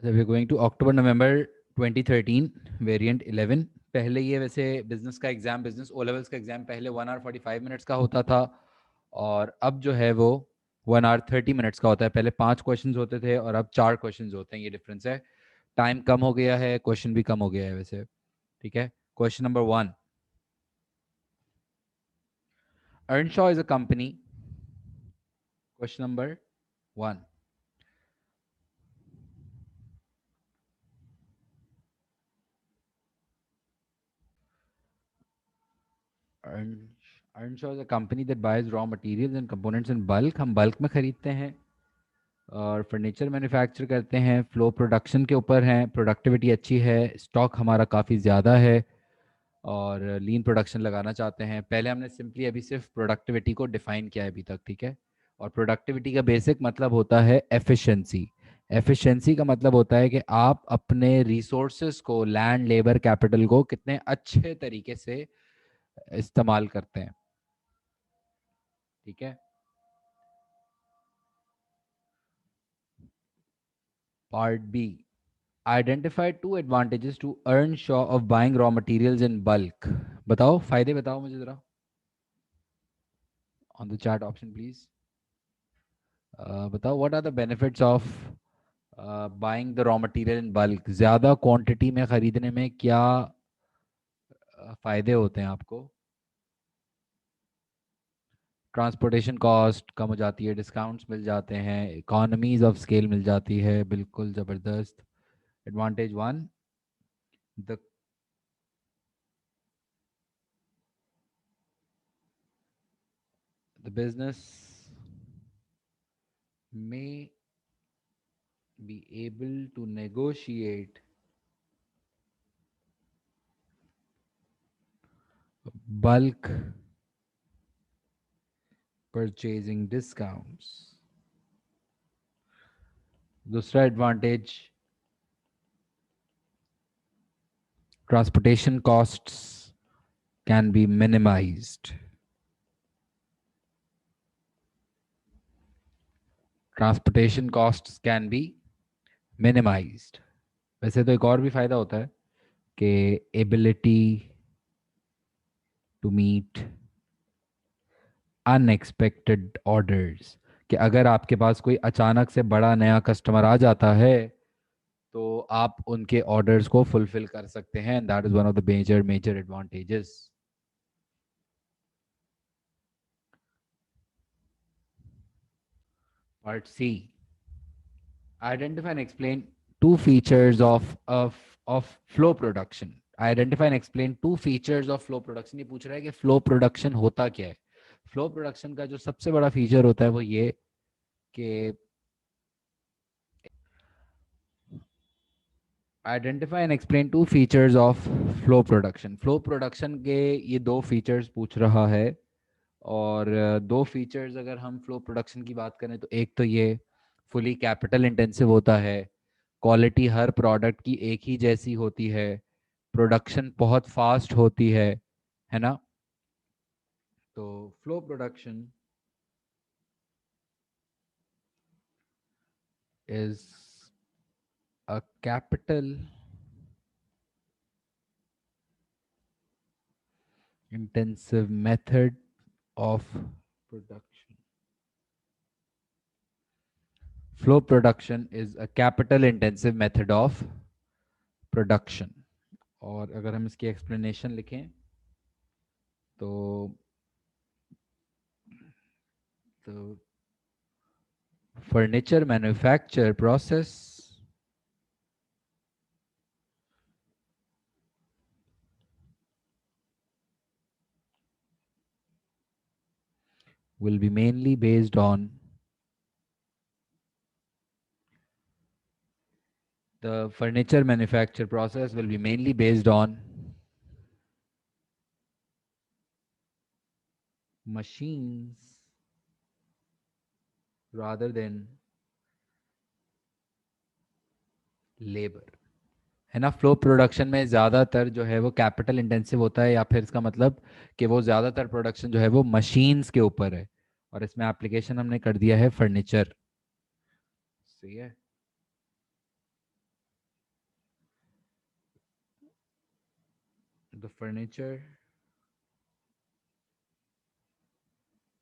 अच्छा, we are going to October November 2013 variant 11। पहले ये वैसे बिजनेस का एग्जाम, बिजनेस ओ लेवल्स का एग्जाम पहले 1 hour 45 minutes का होता था, और अब जो है वो 1 hour 30 minutes का होता है। पहले 5 क्वेश्चंस होते थे और अब 4 क्वेश्चंस होते हैं, ये डिफरेंस है। टाइम कम हो गया है, क्वेश्चन भी कम हो गया है वैसे। ठीक है, question number 1। Earnshaw is a company. Question number 1. Earnshaw is a company that buys raw materials and components in bulk. हम बल्क में खरीदते हैं और फर्नीचर मैन्युफैक्चर करते हैं। फ्लो प्रोडक्शन के ऊपर हैं, प्रोडक्टिविटी अच्छी है, स्टॉक हमारा काफ़ी ज़्यादा है और लीन प्रोडक्शन लगाना चाहते हैं। पहले हमने सिंपली अभी सिर्फ प्रोडक्टिविटी को डिफाइन किया है अभी तक, ठीक है। और प्रोडक्टिविटी का बेसिक मतलब होता है एफिशिएंसी। एफिशिएंसी का मतलब होता है कि आप अपने रिसोर्सेज को, लैंड, लेबर, कैपिटल को कितने अच्छे तरीके से इस्तेमाल करते हैं, ठीक है। Part B, identify two advantages to earn show of buying raw materials in bulk. बताओ, फायदे बताओ मुझे जरा, on the chat option please. बताओ, what are the benefits of buying the raw material in bulk. ज़्यादा क्वांटिटी में ख़रीदने में क्या फ़ायदे होते हैं आपको? ट्रांसपोर्टेशन कॉस्ट कम हो जाती है, डिस्काउंट्स मिल जाते हैं, इकोनॉमीज ऑफ स्केल मिल जाती है, बिल्कुल ज़बरदस्त। Advantage 1, the business may be able to negotiate bulk purchasing discounts। दूसरा advantage, transportation costs can be minimised. Transportation costs can be minimised. वैसे तो एक और भी फायदा होता है कि ability to meet unexpected orders, कि अगर आपके पास कोई अचानक से बड़ा नया कस्टमर आ जाता है तो आप उनके ऑर्डर्स को फुलफिल कर सकते हैं। That is one of the major major advantages. Part C, identify and explain two features of flow production. Identify and explain two features of flow production. ये पूछ रहा है कि फ्लो प्रोडक्शन होता क्या है। फ्लो प्रोडक्शन का जो सबसे बड़ा फीचर होता है वो ये कि identify and explain two features of flow production. Flow production के ये दो फीचर्स पूछ रहा है, और दो फीचर्स अगर हम फ्लो प्रोडक्शन की बात करें तो एक तो ये फुली कैपिटल इंटेंसिव होता है, क्वालिटी हर प्रोडक्ट की एक ही जैसी होती है, प्रोडक्शन बहुत फास्ट होती है ना। तो flow production is a capital intensive method of production. Flow production is a capital intensive method of production। और अगर हम इसकी एक्सप्लेनेशन लिखें तो the furniture manufacture process will be mainly based on the furniture manufacture process will be mainly based on machines rather than labor, है ना। Flow production में ज़्यादातर जो है वो कैपिटल इंटेंसिव होता है, या फिर इसका मतलब कि वो ज़्यादातर प्रोडक्शन जो है वो मशीन्स के ऊपर है, और इसमें एप्लीकेशन हमने कर दिया है फर्नीचर। सही है। the furniture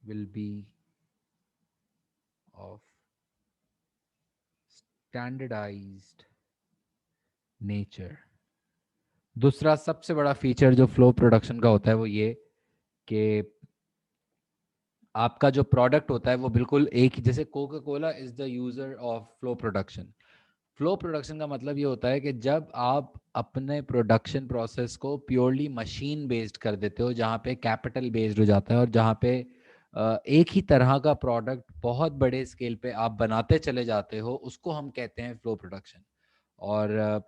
will be of standardized nature. दूसरा सबसे बड़ा फीचर जो फ्लो प्रोडक्शन का होता है वो ये कि आपका जो प्रोडक्ट होता है वो बिल्कुल एक ही, जैसे Coca Cola is the user of flow production. Flow production का मतलब ये होता है कि जब आप अपने प्रोडक्शन प्रोसेस को प्योरली मशीन बेस्ड कर देते हो, जहाँ पे कैपिटल बेस्ड हो जाता है और जहाँ पे एक ही तरह का प्रोडक्ट बहुत बड़े स्केल पे आप बनाते चले जाते हो, उसको हम कहते हैं फ्लो प्रोडक्शन। और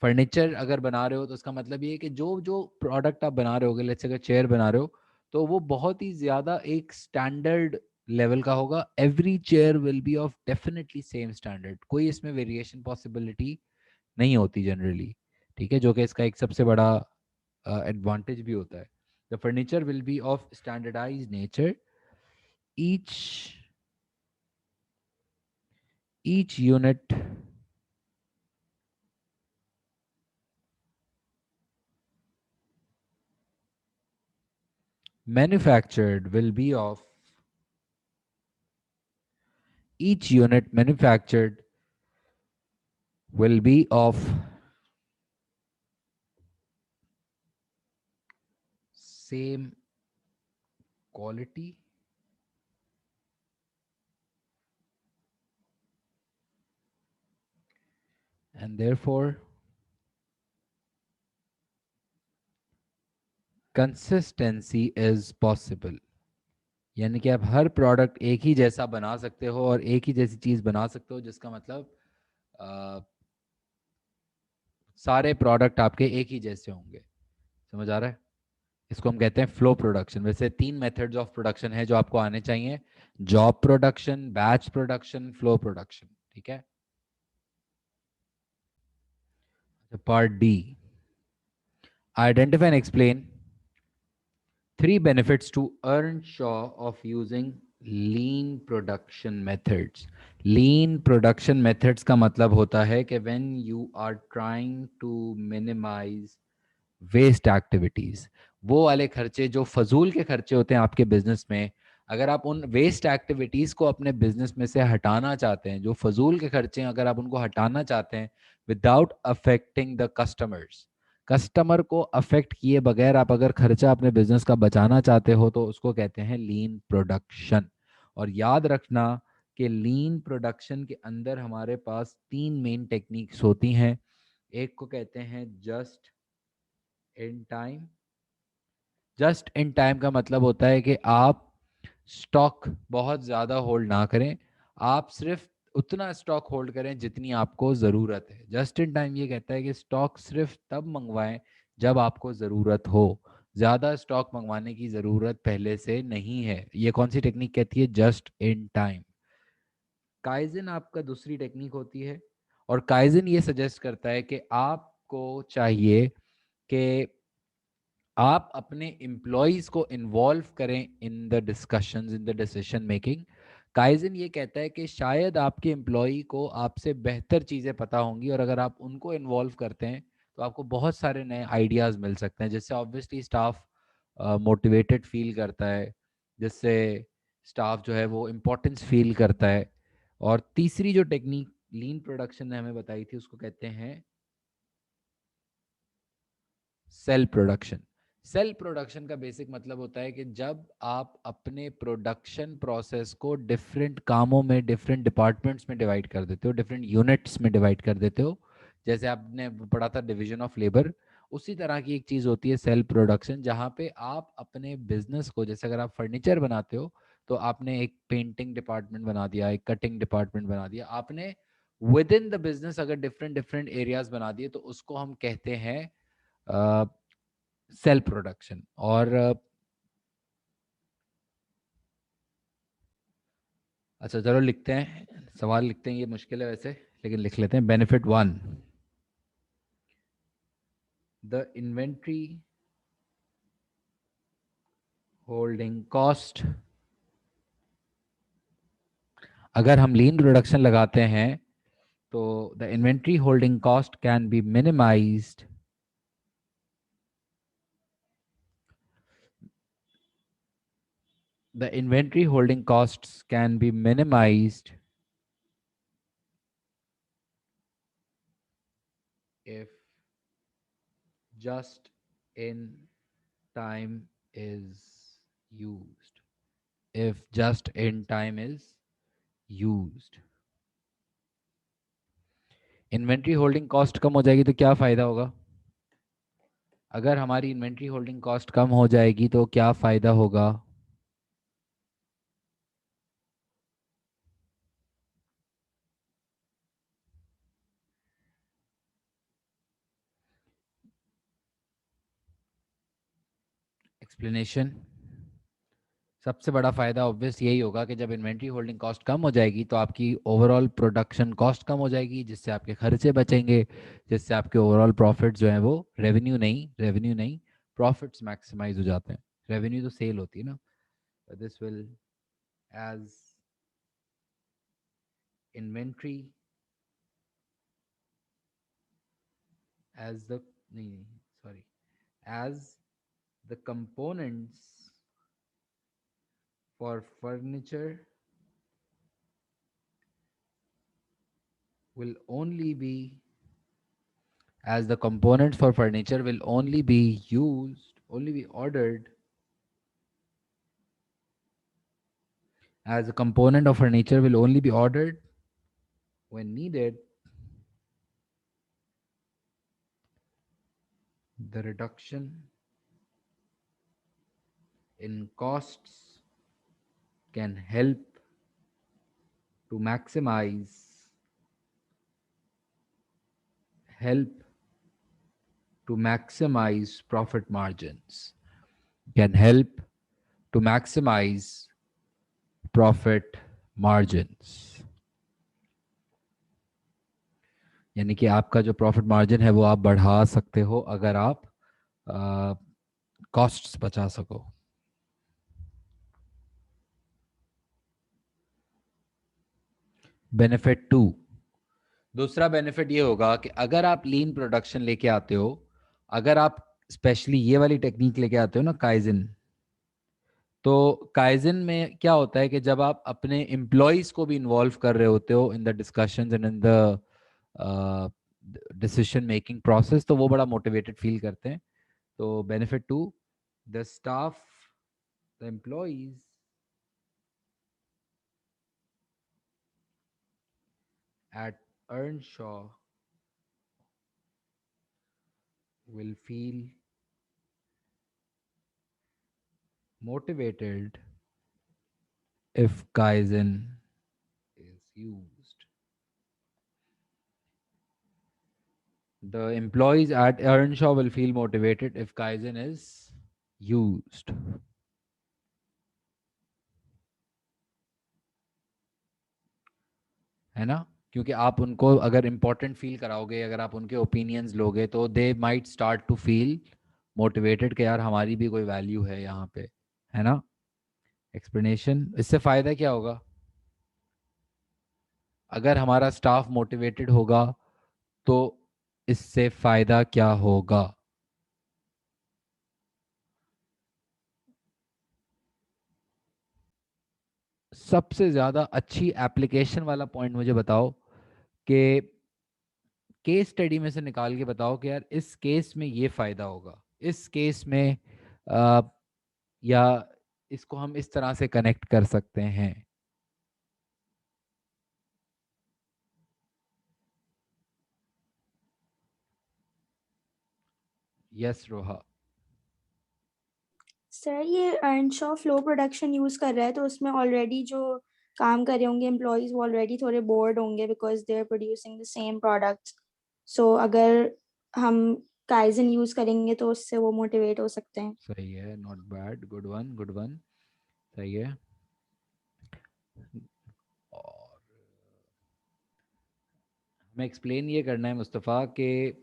फर्नीचर अगर बना रहे हो तो उसका मतलब ये है कि जो जो प्रोडक्ट आप बना रहे होगे, लेट्स से अगर चेयर बना रहे हो तो वो बहुत ही ज़्यादा एक स्टैंडर्ड लेवल का होगा। Every chair will be of definitely same standard, कोई इसमें वेरिएशन पॉसिबिलिटी नहीं होती जनरली। ठीक है, जो कि इसका एक सबसे बड़ा एडवांटेज भी होता है। The furniture will be of standardise nature, each each unit manufactured will be of each unit manufactured will be of same quality and therefore consistency is possible। यानी कि आप हर प्रोडक्ट एक ही जैसा बना सकते हो और एक ही जैसी चीज बना सकते हो, जिसका मतलब अ, सारे प्रोडक्ट आपके एक ही जैसे होंगे। समझ आ रहा है? इसको हम कहते हैं फ्लो प्रोडक्शन। वैसे 3 मेथड्स ऑफ प्रोडक्शन है जो आपको आने चाहिए: job production, batch production, flow production. ठीक है, part D, identify and explain 3 benefits to Earnshaw of using lean production methods। lean production methods का मतलब होता है कि when you are trying to minimize waste activities, वो वाले खर्चे जो फजूल के खर्चे होते हैं आपके बिजनेस में, अगर आप उन वेस्ट एक्टिविटीज को अपने बिजनेस में से हटाना चाहते हैं, जो फजूल के खर्चे हैं अगर आप उनको हटाना चाहते हैं without affecting the customers, customer को अफेक्ट किए बगैर आप अगर खर्चा अपने बिजनेस का बचाना चाहते हो, तो उसको कहते हैं लीन प्रोडक्शन। और याद रखना कि लीन प्रोडक्शन के अंदर हमारे पास 3 मेन टेक्निक्स होती हैं। एक को कहते हैं just in time. Just in time का मतलब होता है कि आप स्टॉक बहुत ज़्यादा होल्ड ना करें, आप सिर्फ उतना स्टॉक होल्ड करें जितनी आपको ज़रूरत है। जस्ट इन टाइम ये कहता है कि स्टॉक सिर्फ तब मंगवाएं जब आपको ज़रूरत हो, ज़्यादा स्टॉक मंगवाने की ज़रूरत पहले से नहीं है। ये कौन सी टेक्निक कहती है? Just in time. काइजन आपका दूसरी टेक्निक होती है, और काइजन ये सजेस्ट करता है कि आपको चाहिए कि आप अपने एम्प्लॉयज को इन्वॉल्व करें in the discussions, in the decision making. Kaizen ये कहता है कि शायद आपके एम्प्लॉय को आपसे बेहतर चीज़ें पता होंगी, और अगर आप उनको इन्वॉल्व करते हैं तो आपको बहुत सारे नए आइडियाज़ मिल सकते हैं, जिससे ऑब्वियसली स्टाफ मोटिवेटेड फील करता है, जिससे स्टाफ जो है वो इम्पोर्टेंस फील करता है। और तीसरी जो टेक्निक लीन प्रोडक्शन ने हमें बताई थी उसको कहते हैं सेल प्रोडक्शन। सेल प्रोडक्शन का बेसिक मतलब होता है कि जब आप अपने प्रोडक्शन प्रोसेस को डिफरेंट कामों में, डिफरेंट डिपार्टमेंट्स में डिवाइड कर देते हो, डिफरेंट यूनिट्स में डिवाइड कर देते हो, जैसे आपने पढ़ा था डिवीजन ऑफ लेबर, उसी तरह की एक चीज़ होती है सेल प्रोडक्शन, जहाँ पे आप अपने बिजनेस को, जैसे अगर आप फर्नीचर बनाते हो तो आपने एक पेंटिंग डिपार्टमेंट बना दिया, एक कटिंग डिपार्टमेंट बना दिया, आपने विद इन द बिजनेस अगर डिफरेंट डिफरेंट एरियाज बना दिए तो उसको हम कहते हैं सेल प्रोडक्शन। और अच्छा चलो लिखते हैं, सवाल लिखते हैं, ये मुश्किल है वैसे लेकिन लिख लेते हैं। Benefit 1, the inventory holding cost. अगर हम लीन प्रोडक्शन लगाते हैं तो the inventory holding cost can be minimised The inventory holding costs can be minimized if just in time is used. If just in time is used. Inventory holding cost कम हो जाएगी तो क्या फ़ायदा होगा? अगर हमारी इन्वेंट्री होल्डिंग कॉस्ट कम हो जाएगी तो क्या फ़ायदा होगा? एक्सप्लेनेशन। सबसे बड़ा फ़ायदा ऑब्वियस यही होगा कि जब इन्वेंट्री होल्डिंग कॉस्ट कम हो जाएगी तो आपकी ओवरऑल प्रोडक्शन कॉस्ट कम हो जाएगी, जिससे आपके खर्चे बचेंगे, जिससे आपके ओवरऑल प्रॉफिट जो है वो रेवेन्यू नहीं प्रॉफिट्स मैक्सिमाइज हो जाते हैं। रेवेन्यू तो सेल होती है ना। This will age inventory age the नहीं sorry age the components for furniture will only be as the components for furniture will only be used, only be ordered as a component of furniture will only be ordered when needed. The reduction in costs can to maximize help to maximize profit margins. Can help to maximize profit margins. यानी कि आपका जो profit margin है वो आप बढ़ा सकते हो अगर आप कॉस्ट्स बचा सको। बेनिफिट 2, दूसरा बेनिफिट ये होगा कि अगर आप लीन प्रोडक्शन लेके आते हो, अगर आप स्पेशली ये वाली टेक्निक लेके आते हो ना काइजन, तो काइजन में क्या होता है कि जब आप अपने एम्प्लॉयज को भी इन्वॉल्व कर रहे होते हो in the discussions and in the decision making process, तो वो बड़ा मोटिवेटेड फील करते हैं। तो benefit 2, the staff the employees at Earnshaw will feel motivated if Kaizen is used. The employees at Earnshaw will feel motivated if Kaizen is used. है ना? क्योंकि आप उनको अगर इम्पोर्टेंट फील कराओगे, अगर आप उनके ओपिनियंस लोगे, तो they might start to feel motivated कि यार हमारी भी कोई वैल्यू है यहाँ पे, है ना? एक्सप्लेनेशन, इससे फायदा क्या होगा? अगर हमारा स्टाफ मोटिवेटेड होगा तो इससे फायदा क्या होगा? सबसे ज्यादा अच्छी एप्लीकेशन वाला पॉइंट मुझे बताओ कि केस स्टडी में से निकाल के बताओ कि यार इस केस में ये फायदा होगा, इस केस में आ, या इसको हम इस तरह से कनेक्ट कर सकते हैं। यस रोहा। सर ये अर्नशॉ फ्लो प्रोडक्शन यूज़ कर रहा है, तो उसमें ऑलरेडी जो काम कर रहे होंगे एम्प्लॉयज़ वो ऑलरेडी थोड़े बोर्ड होंगे because they are producing the same products. So अगर हम काइजन यूज़ करेंगे तो उससे वो मोटिवेट हो सकते हैं। सही है, not bad, good one good one, सही है। और हमें एक्सप्लेन ये करना है मुस्तफ़ा कि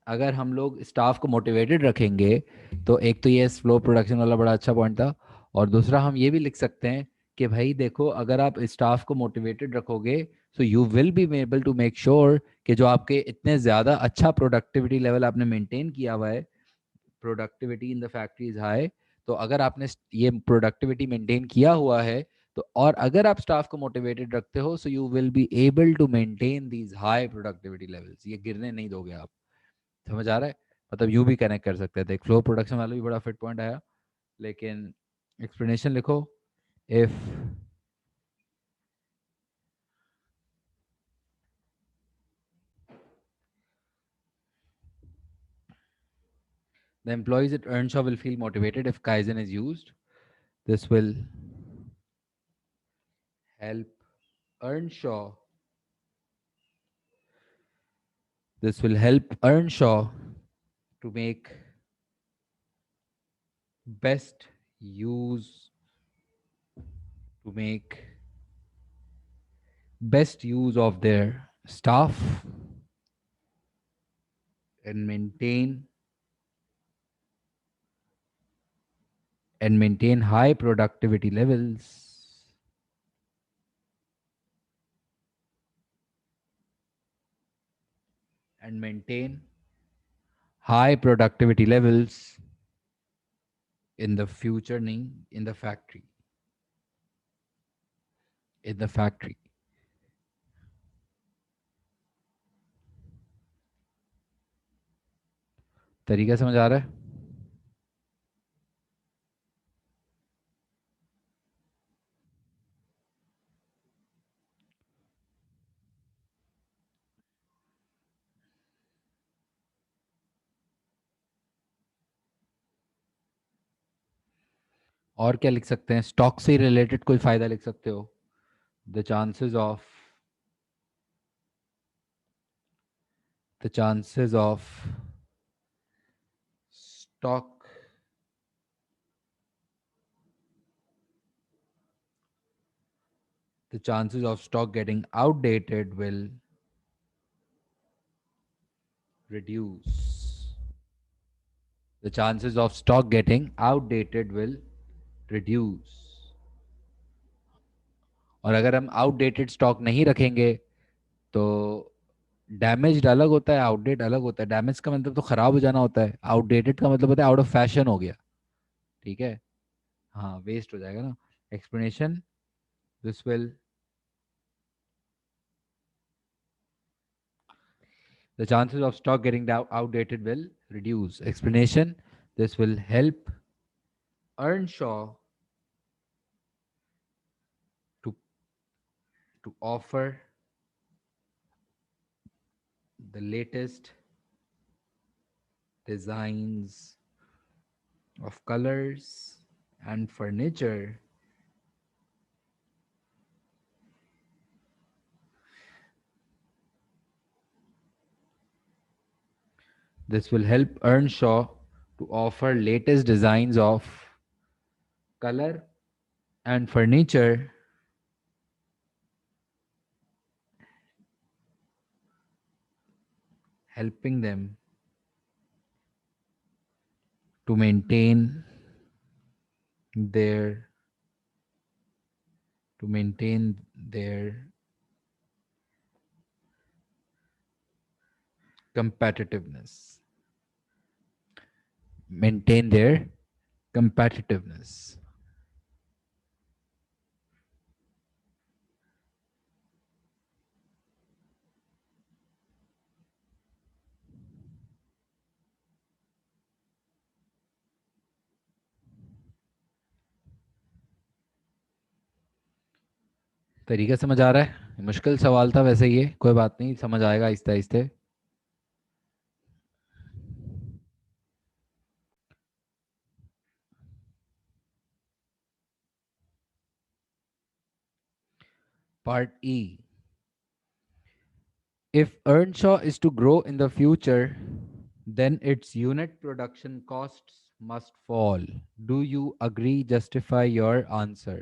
अगर हम लोग स्टाफ को मोटिवेटेड रखेंगे, तो एक तो ये फ्लो प्रोडक्शन वाला बड़ा अच्छा पॉइंट था, और दूसरा हम ये भी लिख सकते हैं कि भाई देखो अगर आप स्टाफ को मोटिवेटेड रखोगे so you will be able to make sure कि जो आपके इतने ज़्यादा अच्छा प्रोडक्टिविटी लेवल आपने मेंटेन किया हुआ है, productivity in the factory is high, तो अगर आपने ये प्रोडक्टिविटी मेंटेन किया हुआ है, तो और अगर आप स्टाफ को मोटिवेटेड रखते हो, so you will be able to maintain these high productivity levels. ये गिरने नहीं दोगे आप। समझ आ रहा है? मतलब यूं भी कनेक्ट कर सकते थे, एक फ्लो प्रोडक्शन वाला भी बड़ा फिट पॉइंट आया, लेकिन एक्सप्लेनेशन लिखो। If the employees at Earnshaw will feel motivated if Kaizen is used, this will help Earnshaw. This will help Earnshaw to make best use to make best use of their staff and maintain high productivity levels and maintain high productivity levels in the future in the factory. In the factory. तरीका समझ आ रहा है? और क्या लिख सकते हैं? Stock से रिलेटेड कोई फायदा लिख सकते हो? The chances of stock the chances of stock getting outdated will reduce. The chances of stock getting outdated will reduce. और अगर हम आउटडेटेड स्टॉक नहीं रखेंगे तो डैमेज अलग होता है, आउटडेट अलग होता है। डैमेज का मतलब तो खराब हो जाना होता है, आउटडेटेड का मतलब होता है आउट ऑफ फैशन हो गया। ठीक है, हाँ, वेस्ट हो जाएगा ना। Explanation, this will the chances of stock getting outdated will reduce. Explanation, this will help Earnshaw to offer the latest designs of colors and furniture. This will help Earnshaw to offer latest designs of color and furniture, helping them to their maintain their competitiveness. Maintain their competitiveness. तरीका समझ आ रहा है? मुश्किल सवाल था वैसे, ये कोई बात नहीं, समझ आएगा आहिस्ते आहिस्ते। Part E, if Earnshaw is to grow in the future, then its unit production costs must fall. Do you agree? Justify your answer.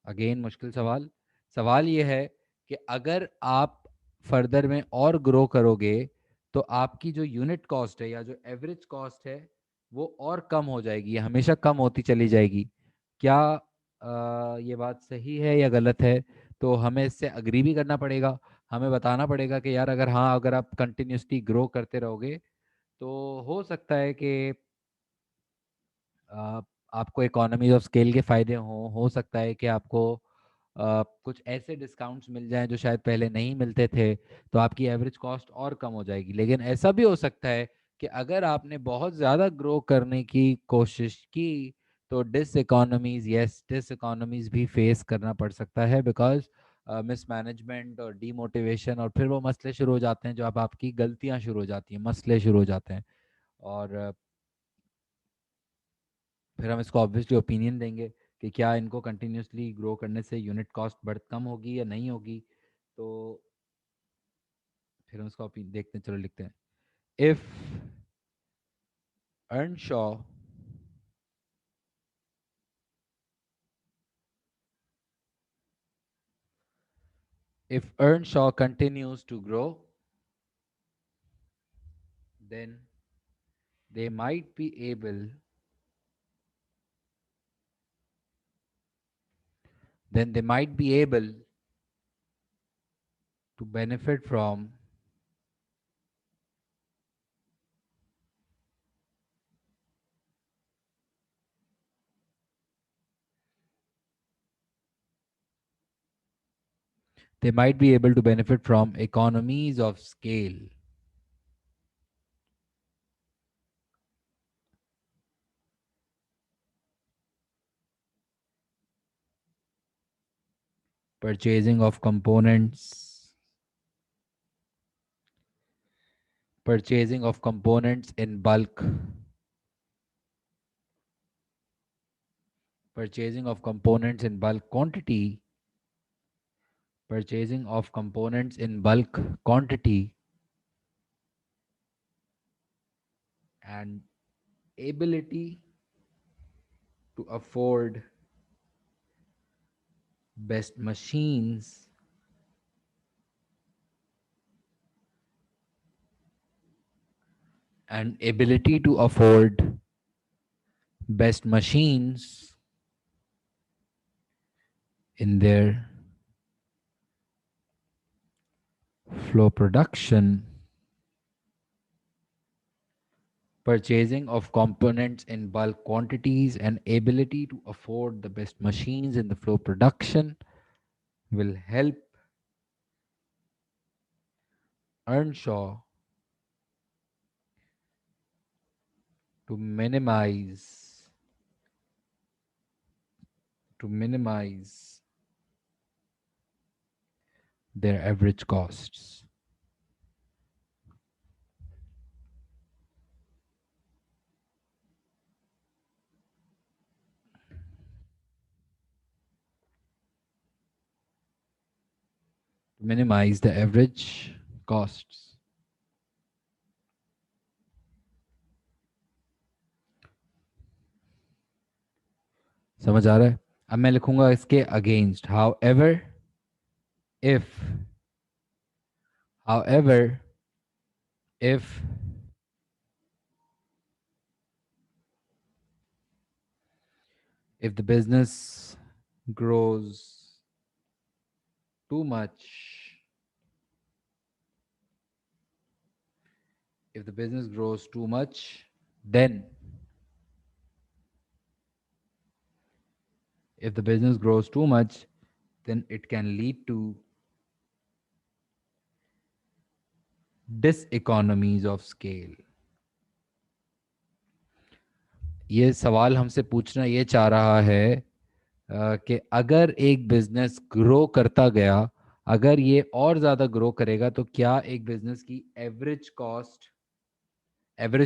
Again मुश्किल सवाल। सवाल ये है कि अगर आप फर्दर में और ग्रो करोगे तो आपकी जो यूनिट कॉस्ट है या जो एवरेज कॉस्ट है वो और कम हो जाएगी, ये हमेशा कम होती चली जाएगी। क्या ये बात सही है या गलत है? तो हमें इससे अग्री भी करना पड़ेगा, हमें बताना पड़ेगा कि यार अगर हाँ, अगर आप कंटिन्यूसली ग्रो करते रहोगे तो हो सकता है कि आपको इकोनॉमीज ऑफ स्केल के फ़ायदे हो सकता है कि आपको कुछ ऐसे डिस्काउंट्स मिल जाएं जो शायद पहले नहीं मिलते थे, तो आपकी एवरेज कॉस्ट और कम हो जाएगी। लेकिन ऐसा भी हो सकता है कि अगर आपने बहुत ज़्यादा ग्रो करने की कोशिश की तो डिस इकोनॉमीज भी फेस करना पड़ सकता है, बिकॉज मिसमैनेजमेंट और डीमोटिवेशन, और फिर वो मसले शुरू हो जाते हैं, जो अब आपकी गलतियां शुरू हो जाती हैं, मसले शुरू हो जाते हैं। और फिर हम इसको ऑब्वियसली ओपिनियन देंगे कि क्या इनको कंटिन्यूसली ग्रो करने से यूनिट कॉस्ट बढ़ कम होगी या नहीं होगी। तो फिर हम इसका ओपिनियन देखते हैं, चलो लिखते हैं। If Earnshaw if Earnshaw continues to grow, then they might be able then they might be able to benefit from they might be able to benefit from economies of scale, purchasing of components purchasing of components in bulk purchasing of components in bulk quantity purchasing of components in bulk quantity and ability to afford best machines and ability to afford best machines in their flow production. Purchasing of components in bulk quantities and ability to afford the best machines in the flow production will help Earnshaw to minimize their average costs. To minimize the average costs. समझ आ रहा है? अब मैं लिखूंगा इसके against, if however if if the business grows too much if the business grows too much, then if the business grows too much, then it can lead to diseconomies of scale. ये सवाल हमसे पूछना ये चाह रहा है कि अगर एक बिजनेस ग्रो करता गया, अगर ये और ज़्यादा ग्रो करेगा, तो क्या एक बिजनेस की एवरेज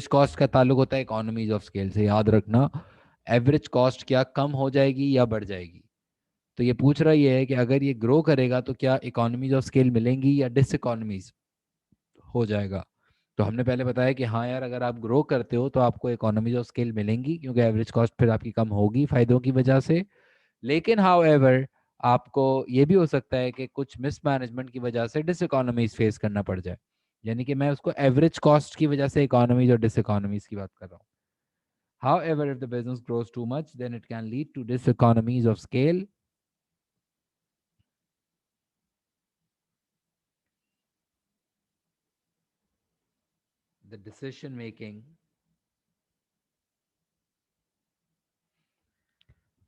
कॉस्ट का ताल्लुक होता है इकोनॉमीज ऑफ स्केल से, याद रखना। एवरेज कॉस्ट क्या कम हो जाएगी या बढ़ जाएगी? तो ये पूछ रहा ये है कि अगर ये ग्रो करेगा तो क्या इकोनॉमीज ऑफ स्केल मिलेंगी या डिस इकोनॉमीज हो जाएगा। तो हमने पहले बताया कि हाँ यार, अगर आप ग्रो करते हो तो आपको इकोनॉमीज ऑफ स्केल मिलेंगी, क्योंकि एवरेज कॉस्ट फिर आपकी कम होगी फायदों की वजह से। लेकिन हाउएवर आपको ये भी हो सकता है कि कुछ मिसमैनेजमेंट की वजह से डिसइकोनॉमीज फेस करना पड़ जाए। यानी कि मैं उसको एवरेज कॉस्ट की वजह से इकोनॉमीज और डिसइकोनॉमीज की बात कर रहा हूँ। However, if the business grows too much, then it can lead to diseconomies of scale. The decision making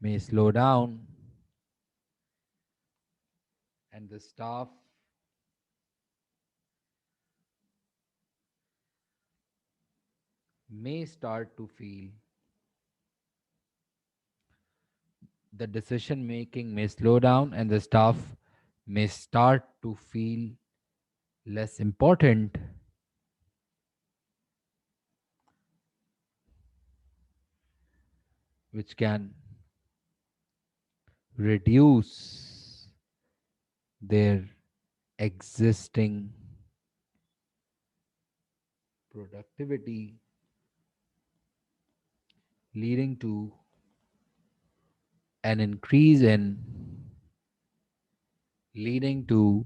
may slow down and the staff may start to feel the decision making may slow down and the staff may start to feel less important, which can reduce their existing productivity, leading to an increase in leading to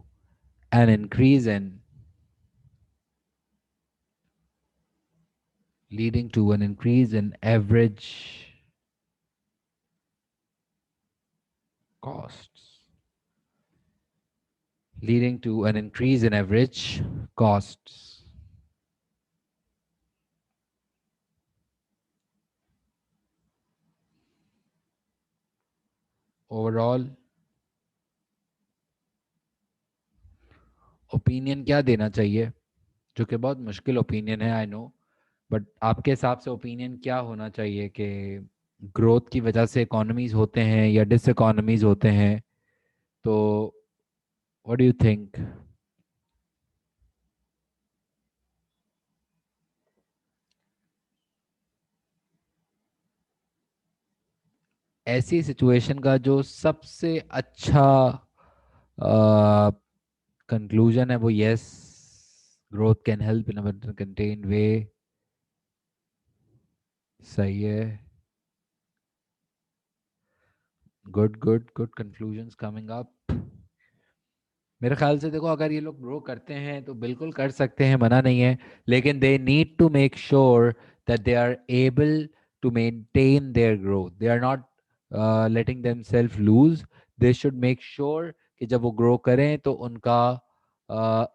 an increase in average costs, leading to an increase in average costs. Overall opinion क्या देना चाहिए, जो कि बहुत मुश्किल opinion है, I know, but आपके हिसाब से ओपिनियन क्या होना चाहिए कि ग्रोथ की वजह से इकोनॉमीज होते हैं या डिस इकोनॉमीज होते हैं, तो व्हाट डू यू थिंक? ऐसी सिचुएशन का जो सबसे अच्छा कंक्लूजन है वो yes, growth can help in a contain way. सही है। Good good good conclusions coming up. मेरे ख्याल से देखो, अगर ये लोग ग्रो करते हैं तो बिल्कुल कर सकते हैं, मना नहीं है, लेकिन they need to make sure that they are able to maintain their growth, they are not letting themselves lose. They should make sure कि जब वो ग्रो करें तो उनका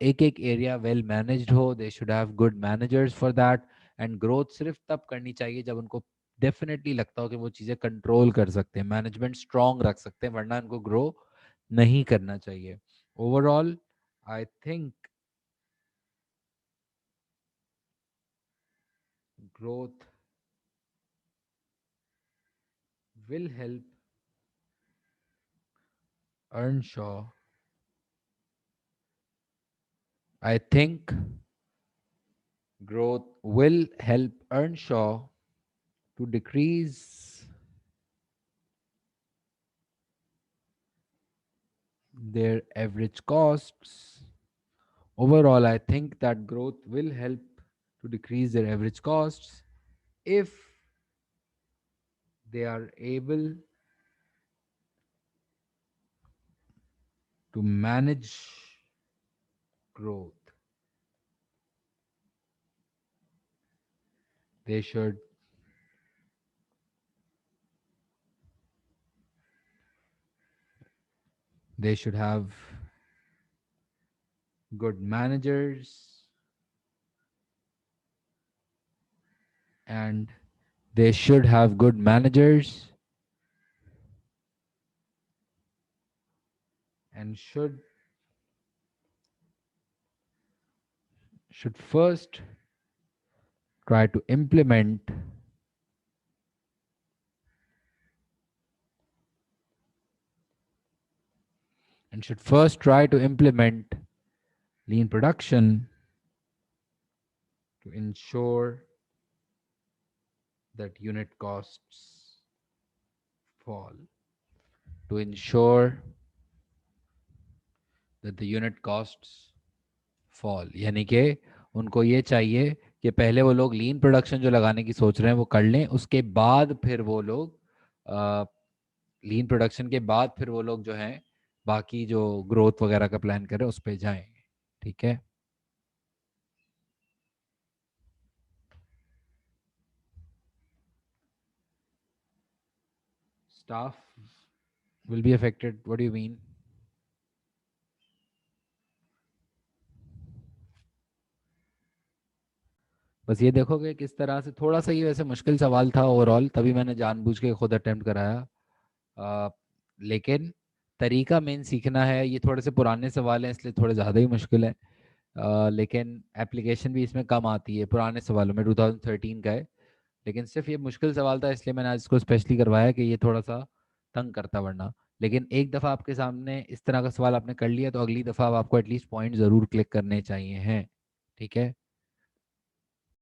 एक एक एरिया वेल मैनेज्ड हो, they should have good managers for that. And growth सिर्फ तब करनी चाहिए जब उनको डेफिनेटली लगता हो कि वो चीज़ें कंट्रोल कर सकते हैं, मैनेजमेंट स्ट्रांग रख सकते हैं, वरना उनको ग्रो नहीं करना चाहिए। Overall, I think growth will help Earnshaw. I think growth will help Earnshaw to decrease their average costs. Overall, I think that growth will help to decrease their average costs if they are able to manage growth. They should have good managers, and they should have good managers and should first try to implement lean production to ensure that unit costs fall, to ensure that the unit costs fall। यानी कि उनको ये चाहिए कि पहले वो लोग लीन production जो लगाने की सोच रहे हैं वो कर लें, उसके बाद फिर वो लोग लीन प्रोडक्शन के बाद फिर वो लोग जो हैं बाकी जो ग्रोथ वगैरह का प्लान करें उस पर जाएंगे। ठीक है। Staff will be affected, what do you mean? बस ये देखोगे किस तरह से, थोड़ा सा ये वैसे मुश्किल सवाल था ओवरऑल, तभी मैंने जानबूझ के खुद अटेम्प्ट कराया। लेकिन तरीका मेन सीखना है। ये थोड़े से पुराने सवाल हैं इसलिए थोड़े ज़्यादा ही मुश्किल है। लेकिन एप्लीकेशन भी इसमें कम आती है पुराने सवालों में, 2013 का है। लेकिन सिर्फ ये मुश्किल सवाल था इसलिए मैंने आज इसको स्पेशली करवाया कि ये थोड़ा सा तंग करता वरना। लेकिन एक दफ़ा आपके सामने इस तरह का सवाल आपने कर लिया तो अगली दफ़ा अब आपको एटलीस्ट पॉइंट ज़रूर क्लिक करने चाहिए हैं। ठीक है।